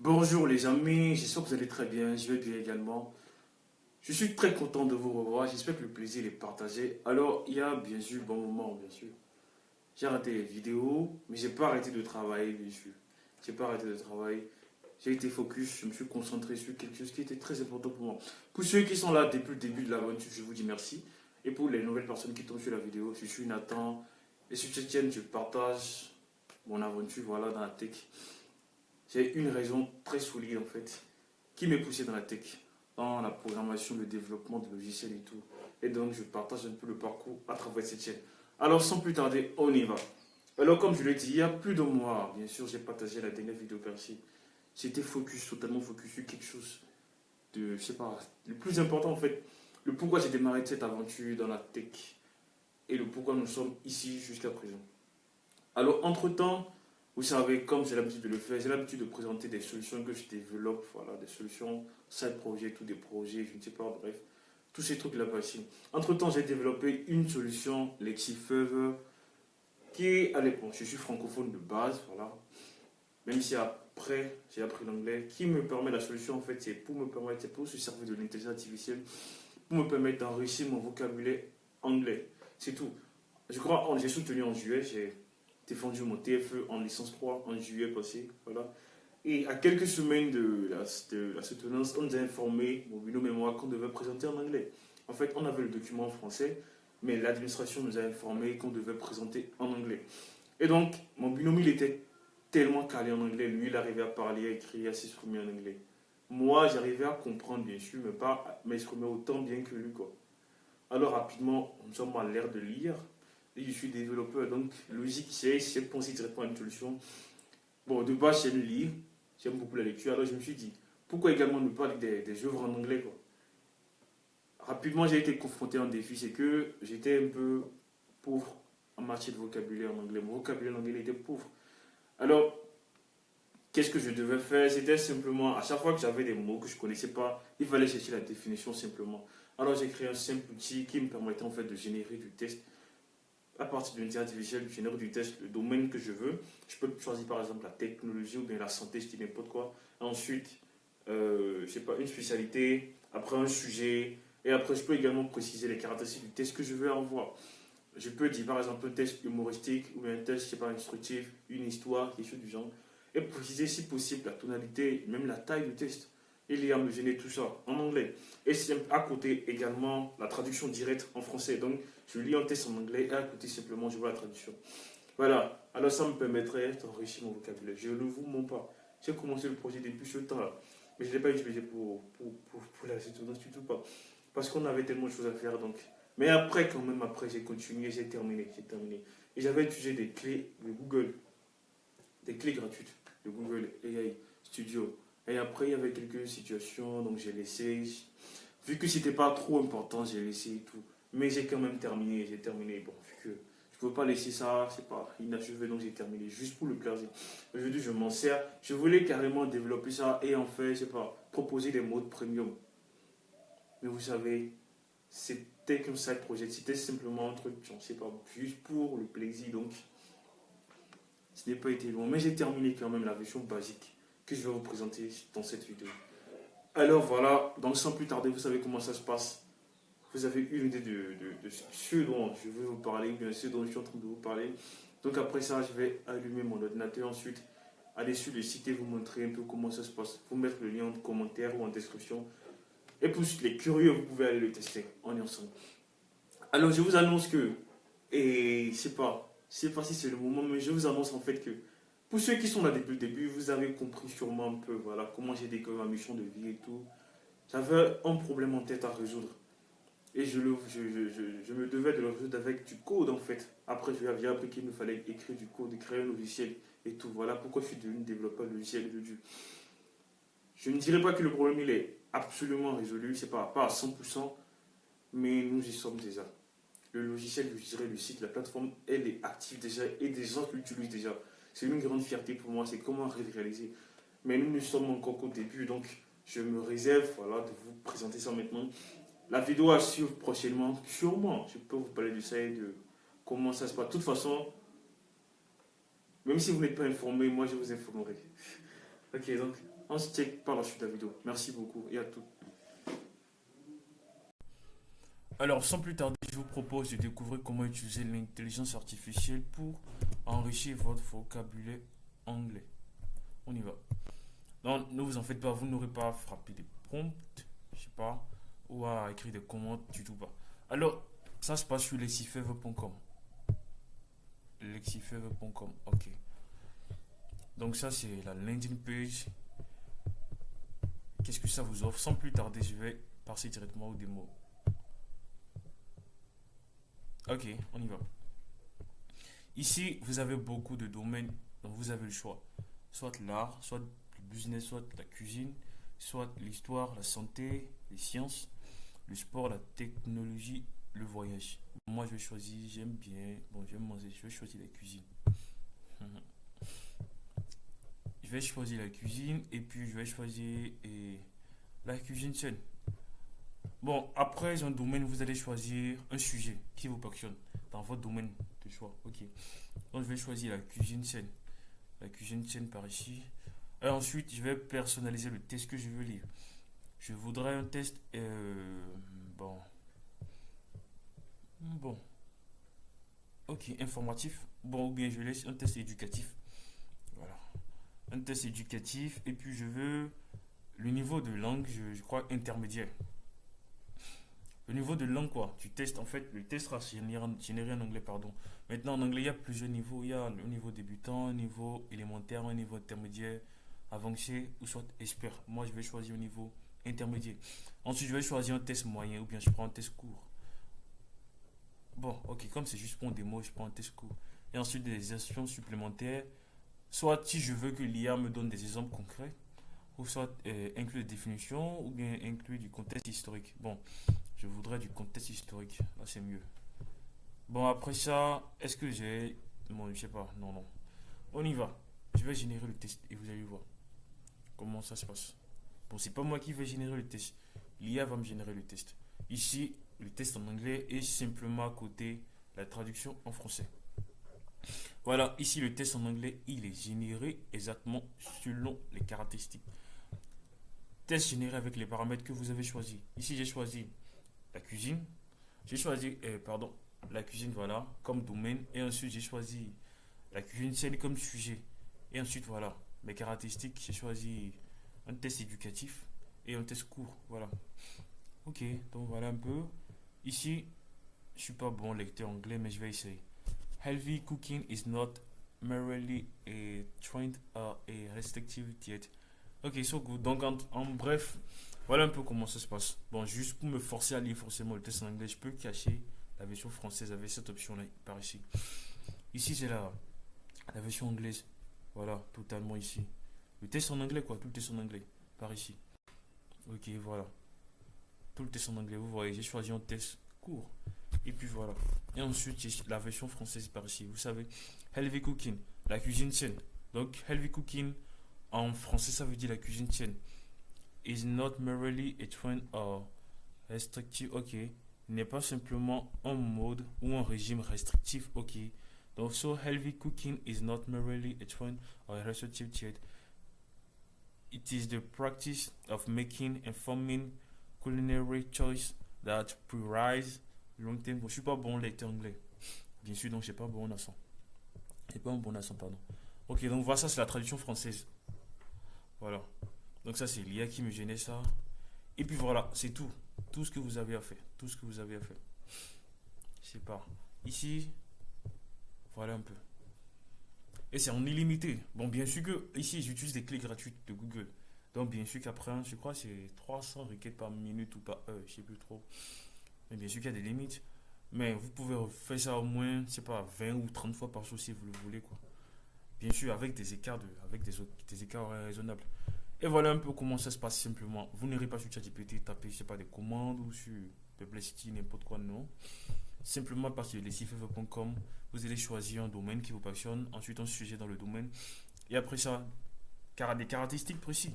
Bonjour les amis, j'espère que vous allez très bien, je vais bien également. Je suis très content de vous revoir, j'espère que le plaisir est partagé. Alors, il y a bien sûr bon moment, bien sûr. J'ai arrêté les vidéos, mais j'ai pas arrêté de travailler, bien sûr. J'ai pas arrêté de travailler. J'ai été focus, je me suis concentré sur quelque chose qui était très important pour moi. Pour ceux qui sont là depuis le début de l'aventure, je vous dis merci. Et pour les nouvelles personnes qui tombent sur la vidéo, je suis Nathan. Et sur cette chaîne, je partage mon aventure voilà, dans la tech. J'ai une raison très solide en fait qui m'est poussé dans la tech, dans la programmation, le développement de logiciels et tout. Et donc je partage un peu le parcours à travers cette chaîne. Alors sans plus tarder, on y va. Alors comme je l'ai dit, il y a plus d'un mois, bien sûr, j'ai partagé la dernière vidéo percée. J'étais focus, totalement focus sur quelque chose de, je sais pas, le plus important en fait. Le pourquoi j'ai démarré cette aventure dans la tech et le pourquoi nous sommes ici jusqu'à présent. Alors entre-temps, vous savez, comme j'ai l'habitude de le faire, j'ai l'habitude de présenter des solutions que je développe, voilà, des solutions, side projets, tous des projets, je ne sais pas, bref, tous ces trucs-là passés. Entre-temps, j'ai développé une solution, Lexifever, qui, allez, bon, je suis francophone de base, voilà, même si après, j'ai appris l'anglais, qui me permet, la solution, en fait, c'est pour me permettre, c'est pour se servir de l'intelligence artificielle, pour me permettre d'enrichir mon vocabulaire anglais. C'est tout. Je crois, j'ai soutenu en juillet, j'ai défendu mon TFE en licence 3 en juillet passé. Voilà. Et à quelques semaines de la soutenance, on nous a informé, mon binôme et moi, qu'on devait présenter en anglais. En fait, on avait le document en français, mais l'administration nous a informé qu'on devait présenter en anglais. Et donc, mon binôme, il était tellement calé en anglais. Lui, il arrivait à parler, à écrire, à s'exprimer en anglais. Moi, j'arrivais à comprendre, bien sûr, mais pas à m'exprimer autant bien que lui, quoi. Alors, rapidement, nous sommes à l'ère de lire. Et je suis développeur, donc logique, j'ai pensé directement à une solution. Bon, de base, j'aime lire, j'aime beaucoup la lecture, alors je me suis dit, pourquoi également ne pas lire des œuvres en anglais, quoi. Rapidement, j'ai été confronté à un défi, c'est que j'étais un peu pauvre en matière de vocabulaire en anglais. Mon vocabulaire en anglais était pauvre. Alors, qu'est-ce que je devais faire? C'était simplement, à chaque fois que j'avais des mots que je ne connaissais pas, il fallait chercher la définition simplement. Alors, j'ai créé un simple outil qui me permettait en fait de générer du texte à partir de l'intelligence artificielle, je génère du test, le domaine que je veux. Je peux choisir par exemple la technologie ou bien la santé, je dis n'importe quoi. Ensuite, je sais pas, une spécialité, après un sujet, et après je peux également préciser les caractéristiques du test que je veux avoir. Je peux dire par exemple un test humoristique ou un test, je sais pas, instructif, une histoire, quelque chose du genre, et préciser si possible la tonalité, même la taille du test. Il y a me gêner tout ça en anglais. Et c'est à côté également la traduction directe en français. Donc je lis un test en anglais et à côté simplement je vois la traduction. Voilà. Alors ça me permettrait d'enrichir mon vocabulaire. Je ne vous mens pas. J'ai commencé le projet depuis ce temps-là. Mais je ne l'ai pas utilisé pour la soutenance du tout pas. Parce qu'on avait tellement de choses à faire. Donc. Mais après, quand même, après, j'ai continué, j'ai terminé. Et j'avais utilisé des clés de Google, des clés gratuites de Google AI Studio. Et après, il y avait quelques situations, donc j'ai laissé. Vu que c'était pas trop important, j'ai laissé et tout. Mais j'ai quand même terminé, j'ai terminé. Bon, vu que je ne peux pas laisser ça, c'est pas inachevé, donc j'ai terminé juste pour le plaisir. Aujourd'hui, je m'en sers. Je voulais carrément développer ça et en fait, je sais pas, proposer des modes premium. Mais vous savez, c'était qu'un side project, c'était simplement un truc, je ne sais pas, juste pour le plaisir. Donc, ce n'est pas été long. Mais j'ai terminé quand même la version basique que je vais vous présenter dans cette vidéo. Alors voilà, donc sans plus tarder, vous savez comment ça se passe. Vous avez une idée de ce dont je veux vous parler, bien ce dont je suis en train de vous parler. Donc après ça, je vais allumer mon ordinateur ensuite, aller sur le site et vous montrer un peu comment ça se passe. Vous mettre le lien en commentaire ou en description. Et pour les curieux, vous pouvez aller le tester. On est ensemble. Alors je vous annonce que, et je sais pas si c'est le moment, mais je vous annonce en fait que pour ceux qui sont là depuis le début, vous avez compris sûrement un peu voilà, comment j'ai découvert ma mission de vie et tout. J'avais un problème en tête à résoudre. Et je me devais de le résoudre avec du code en fait. Après, je lui appris qu'il me fallait écrire du code, créer un logiciel et tout. Voilà pourquoi je suis devenu développeur logiciel aujourd'hui. Je ne dirais pas que le problème il est absolument résolu, c'est pas à 100%, mais nous y sommes déjà. Le logiciel, je dirais le site, la plateforme, elle est active déjà et des gens l'utilisent déjà. C'est une grande fierté pour moi, c'est comment réaliser. Mais nous ne sommes encore qu'au début, donc je me réserve voilà, de vous présenter ça maintenant. La vidéo à suivre prochainement, sûrement, je peux vous parler de ça et de comment ça se passe. De toute façon, même si vous n'êtes pas informé, moi je vous informerai. Ok, donc On se check par la suite de la vidéo. Merci beaucoup et à tout. Alors, sans plus tarder, je vous propose de découvrir comment utiliser l'intelligence artificielle pour enrichir votre vocabulaire anglais. On y va. Non, ne vous en faites pas, vous n'aurez pas à frapper des prompts, je sais pas, ou à écrire des commandes, du tout pas. Alors, ça se passe sur lexifever.com. Lexifever.com, ok. Donc ça, c'est la landing page. Qu'est-ce que ça vous offre? Sans plus tarder, je vais passer directement aux démos. Ok, on y va. Ici, vous avez beaucoup de domaines, donc vous avez le choix. Soit l'art, soit le business, soit la cuisine, soit l'histoire, la santé, les sciences, le sport, la technologie, le voyage. Moi, je vais choisir, j'aime bien, bon, j'aime manger, je vais choisir la cuisine. Je vais choisir la cuisine et puis je vais choisir la cuisine saine. Bon, après un domaine, vous allez choisir un sujet qui vous passionne dans votre domaine de choix. Ok. Donc, je vais choisir la cuisine saine. La cuisine saine par ici. Et ensuite, je vais personnaliser le test que je veux lire. Je voudrais un test. Bon. Bon. Ok, informatif. Bon, ou bien je laisse un test éducatif. Voilà. Un test éducatif. Et puis, je veux le niveau de langue, je crois, intermédiaire. Le niveau de langue, quoi. Tu testes, en fait, le test sera généré en anglais, pardon. Maintenant, en anglais, il y a plusieurs niveaux. Il y a le niveau débutant, un niveau élémentaire, un niveau intermédiaire, avancé ou soit expert. Moi, je vais choisir un niveau intermédiaire. Ensuite, je vais choisir un test moyen ou bien je prends un test court. Bon, ok, comme c'est juste pour un démo, je prends un test court. Et ensuite, des actions supplémentaires. Soit si je veux que l'IA me donne des exemples concrets, ou soit inclure des définitions, ou bien inclure du contexte historique. Bon, je voudrais du contexte historique. Là, c'est mieux. Bon, après ça, est-ce que j'ai... Bon, je sais pas. Non, non. On y va. Je vais générer le test et vous allez voir comment ça se passe. Bon, c'est pas moi qui vais générer le test. L'IA va me générer le test. Ici, le test en anglais est simplement à côté la traduction en français. Voilà, ici le test en anglais, il est généré exactement selon les caractéristiques. Test généré avec les paramètres que vous avez choisis. Ici, j'ai choisi la cuisine. J'ai choisi, pardon, la cuisine, voilà, comme domaine. Et ensuite, j'ai choisi la cuisine saine comme sujet. Et ensuite, voilà, mes caractéristiques, j'ai choisi un test éducatif et un test court. Voilà. Ok, donc voilà un peu. Ici, je suis pas bon lecteur anglais, mais je vais essayer. Healthy cooking is not merely a trend or a restrictive diet. Ok, so good. Donc, en bref, voilà un peu comment ça se passe. Bon, juste pour me forcer à lire forcément le test en anglais, je peux cacher la version française avec cette option-là par ici. Ici, c'est la version anglaise. Voilà, totalement ici. Le test en anglais, quoi. Tout le test en anglais. Par ici. Ok, voilà. Tout le test en anglais. Vous voyez, j'ai choisi un test court. Et puis voilà. Et ensuite, j'ai la version française par ici. Vous savez, healthy cooking, la cuisine saine. Donc, healthy cooking, en français, ça veut dire la cuisine saine. Is not merely a trend or restrictive. Ok. N'est pas simplement un mode ou un régime restrictif. Ok. Donc, so healthy cooking is not merely a trend or a restrictive diet. It is the practice of making and forming culinary choice that prioritize long term. Bon, je suis pas bon lecteur anglais. Bien sûr, donc je n'ai pas un bon accent. J'ai pas un bon accent, pardon. Ok, donc voilà, ça c'est la traduction française. Voilà. Donc ça c'est l'IA qui me gênait ça. Et puis voilà, c'est tout. Tout ce que vous avez à faire. Tout ce que vous avez à faire. Je sais pas. Ici, voilà un peu. Et c'est en illimité. Bon, bien sûr que ici, j'utilise des clés gratuites de Google. Donc, bien sûr qu'après, je crois que c'est 300 requêtes par minute ou par heure, je ne sais plus trop. Mais bien sûr qu'il y a des limites. Mais vous pouvez faire ça au moins, je sais pas, 20 ou 30 fois par jour si vous le voulez, quoi. Bien sûr, avec des écarts, des écarts raisonnables. Et voilà un peu comment ça se passe simplement. Vous n'irez pas sur ChatGPT, taper, je sais pas, des commandes ou sur Perplexity, n'importe quoi, non. Simplement parce que lesifever.com, vous allez choisir un domaine qui vous passionne, ensuite un sujet dans le domaine, et après ça, des caractéristiques précises.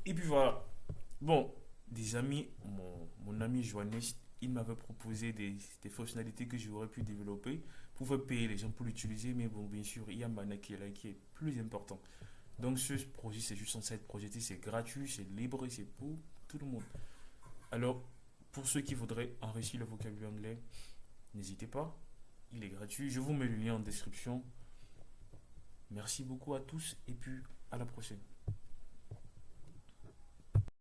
Et puis voilà. Bon, des amis, mon ami Joannes, il m'avait proposé des fonctionnalités que j'aurais pu développer pour faire payer les gens pour l'utiliser, mais bon, bien sûr, il y a Mana qui est là qui est plus important. Donc ce projet, c'est juste censé être projeté, c'est gratuit, c'est libre, c'est pour tout le monde. Alors, pour ceux qui voudraient enrichir le vocabulaire anglais, n'hésitez pas, il est gratuit. Je vous mets le lien en description. Merci beaucoup à tous et puis à la prochaine.